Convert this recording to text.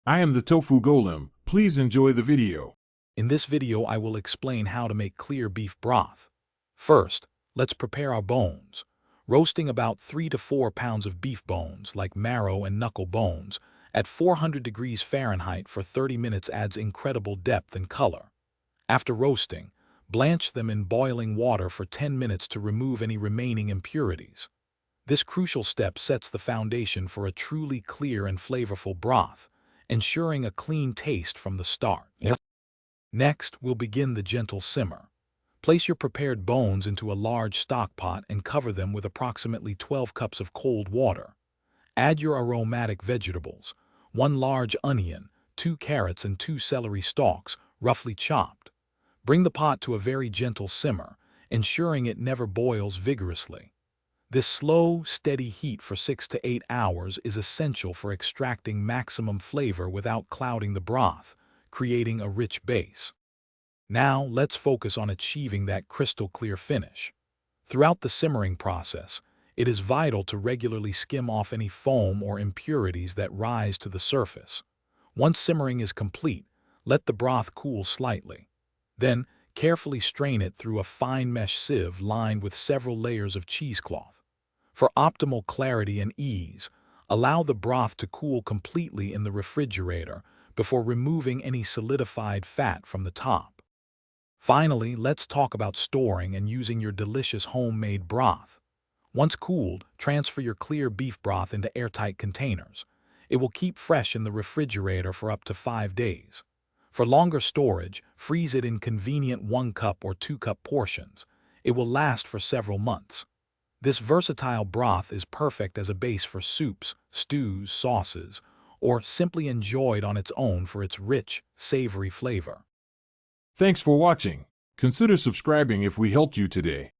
I am the Tofu Golem. Please enjoy the video. In this video, I will explain how to make clear beef broth. First, let's prepare our bones. Roasting about 3 to 4 pounds of beef bones, like marrow and knuckle bones, at 400 degrees Fahrenheit for 30 minutes adds incredible depth and color. After roasting, blanch them in boiling water for 10 minutes to remove any remaining impurities. This crucial step sets the foundation for a truly clear and flavorful broth, ensuring a clean taste from the start. Next, we'll begin the gentle simmer. Place your prepared bones into a large stock pot and cover them with approximately 12 cups of cold water. Add your aromatic vegetables, 1 large onion, 2 carrots and 2 celery stalks, roughly chopped. Bring the pot to a very gentle simmer, ensuring it never boils vigorously. This slow, steady heat for 6 to 8 hours is essential for extracting maximum flavor without clouding the broth, creating a rich base. Now, let's focus on achieving that crystal clear finish. Throughout the simmering process, it is vital to regularly skim off any foam or impurities that rise to the surface. Once simmering is complete, let the broth cool slightly. Then, carefully strain it through a fine mesh sieve lined with several layers of cheesecloth. For optimal clarity and ease, allow the broth to cool completely in the refrigerator before removing any solidified fat from the top. Finally, let's talk about storing and using your delicious homemade broth. Once cooled, transfer your clear beef broth into airtight containers. It will keep fresh in the refrigerator for up to 5 days. For longer storage, freeze it in convenient 1-cup or 2-cup portions. It will last for several months. This versatile broth is perfect as a base for soups, stews, sauces, or simply enjoyed on its own for its rich, savory flavor. Thanks for watching. Consider subscribing if we helped you today.